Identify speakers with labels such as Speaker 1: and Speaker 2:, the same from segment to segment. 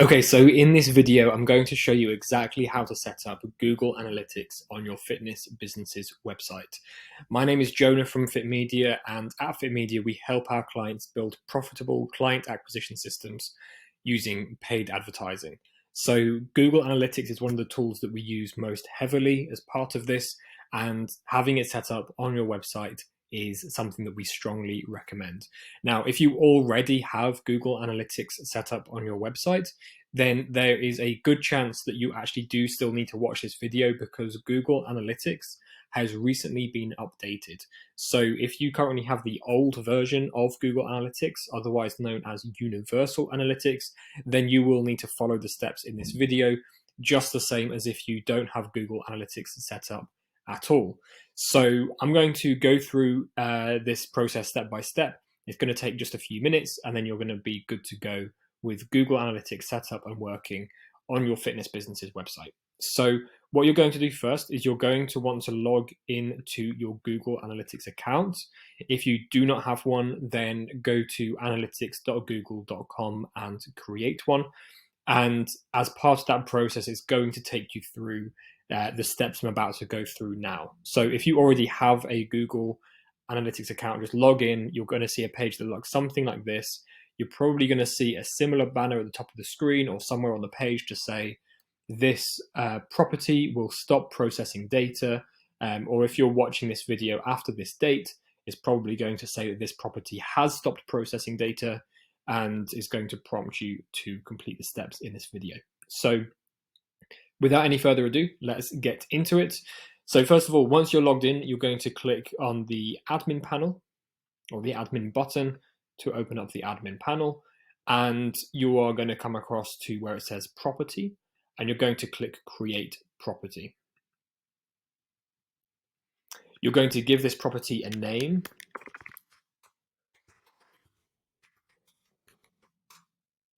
Speaker 1: Okay, so in this video, I'm going to show you exactly how to set up Google Analytics on your fitness business's website. My name is Jonah from FitMedia, and at FitMedia, we help our clients build profitable client acquisition systems using paid advertising. So Google Analytics is one of the tools that we use most heavily as part of this, and having it set up on your website is something that we strongly recommend. Now, if you already have Google Analytics set up on your website, then there is a good chance that you actually do still need to watch this video because Google Analytics has recently been updated. So if you currently have the old version of Google Analytics, otherwise known as Universal Analytics, then you will need to follow the steps in this video, just the same as if you don't have Google Analytics set up at all. So I'm going to go through this process step by step. It's going to take just a few minutes, and then you're going to be good to go with Google Analytics set up and working on your fitness business's website. So what you're going to do first is you're going to want to log into your Google Analytics account. If you do not have one, then go to analytics.google.com and create one. And as part of that process, it's going to take you through the steps I'm about to go through now. So if you already have a Google Analytics account, just log in. You're going to see a page that looks something like this. You're probably going to see a similar banner at the top of the screen or somewhere on the page to say, this property will stop processing data. Or if you're watching this video after this date, it's probably going to say that this property has stopped processing data and is going to prompt you to complete the steps in this video. So without any further ado, let's get into it. So first of all, once you're logged in, you're going to click on the admin panel or the admin button to open up the admin panel. And you are going to come across to where it says property, and you're going to click create property. You're going to give this property a name.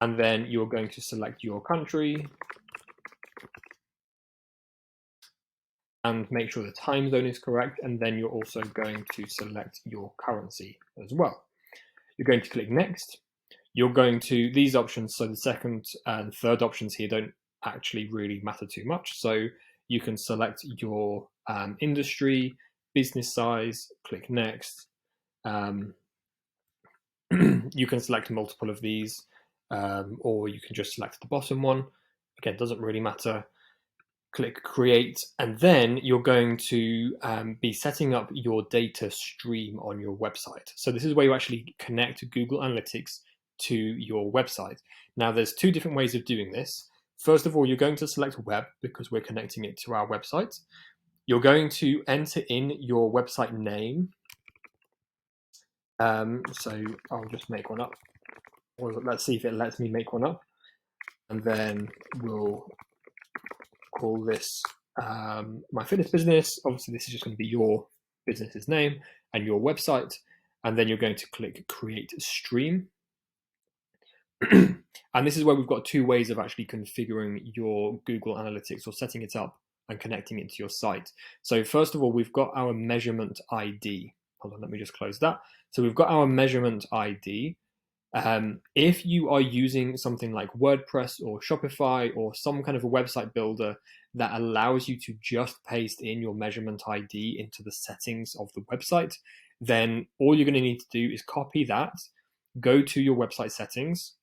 Speaker 1: And then you're going to select your country and make sure the time zone is correct. And then you're also going to select your currency as well. You're going to click next. You're going to, these options, so the second and third options here don't actually really matter too much. So you can select your industry, business size, click next. You can select multiple of these, or you can just select the bottom one. Again, doesn't really matter. Click create, and then you're going to be setting up your data stream on your website. So this is where you actually connect Google Analytics to your website. Now there's two different ways of doing this. First of all, you're going to select web because we're connecting it to our website. You're going to enter in your website name. So I'll just make one up. Or let's see if it lets me make one up. And then we'll call this my fitness business. Obviously, this is just going to be your business's name and your website. And then you're going to click create stream. And this is where we've got two ways of actually configuring your Google Analytics or setting it up and connecting it to your site. So first of all, we've got our measurement ID. Hold on, let me just close that. So we've got our measurement ID. If you are using something like WordPress or Shopify or some kind of a website builder that allows you to just paste in your measurement ID into the settings of the website, then all you're going to need to do is copy that, go to your website settings,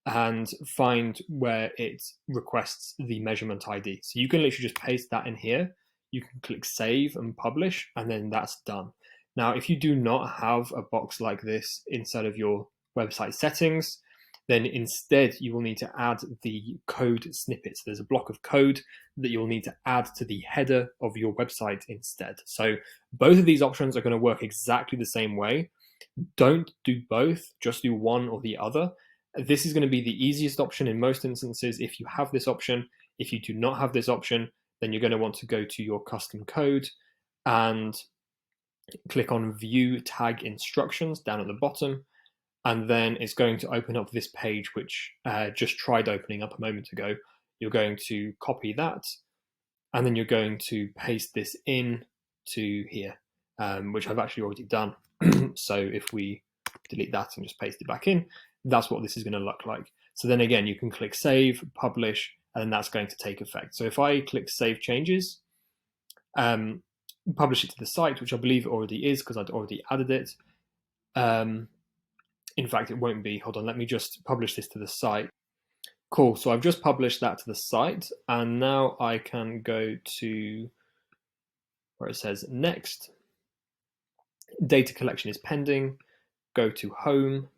Speaker 1: and find where it requests the measurement ID. So you can literally just paste that in here. You can click save and publish, and then that's done. Now, if you do not have a box like this inside of your website settings, then instead you will need to add the code snippets. There's a block of code that you'll need to add to the header of your website instead. So both of these options are going to work exactly the same way. Don't do both, just do one or the other. This is going to be the easiest option in most instances if you have this option. If you do not have this option, then you're going to want to go to your custom code and click on view tag instructions down at the bottom. And then it's going to open up this page, which just tried opening up a moment ago. You're going to copy that, and then you're going to paste this in to here, which I've actually already done. So if we delete that and just paste it back in, that's what this is going to look like. So then again, you can click save, publish, and then that's going to take effect. So if I click save changes, publish it to the site, which I believe it already is because I'd already added it. In fact, it won't be. Hold on, let me just publish this to the site. Cool, so I've just published that to the site, and now I can go to where it says next. Data collection is pending. Go to home.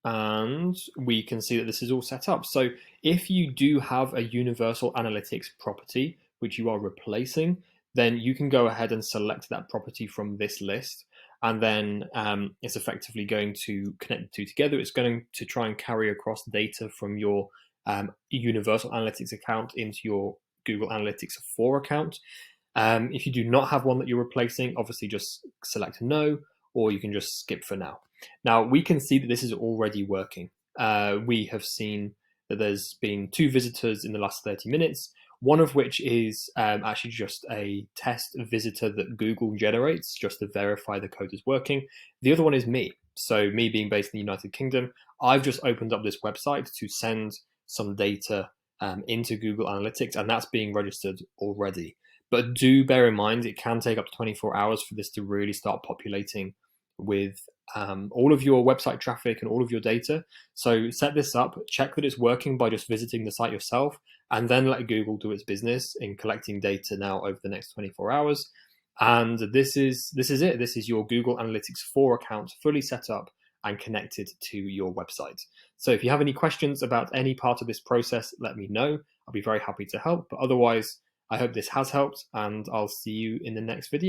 Speaker 1: And we can see that this is all set up. So if you do have a universal analytics property, which you are replacing, then you can go ahead and select that property from this list. And then it's effectively going to connect the two together. It's going to try and carry across data from your universal analytics account into your Google Analytics 4 account. If you do not have one that you're replacing, obviously just select no, or you can just skip for now. Now, we can see that this is already working. We have seen that there's been 2 visitors in the last 30 minutes, one of which is actually just a test visitor that Google generates just to verify the code is working. The other one is me. So me being based in the United Kingdom, I've just opened up this website to send some data into Google Analytics, and that's being registered already. But do bear in mind, it can take up to 24 hours for this to really start populating with all of your website traffic and all of your data. So set this up, check that it's working by just visiting the site yourself, and then let Google do its business in collecting data now over the next 24 hours. And this is it. This is your Google Analytics 4 account fully set up and connected to your website. So if you have any questions about any part of this process, let me know. I'll be very happy to help. But otherwise, I hope this has helped, and I'll see you in the next video.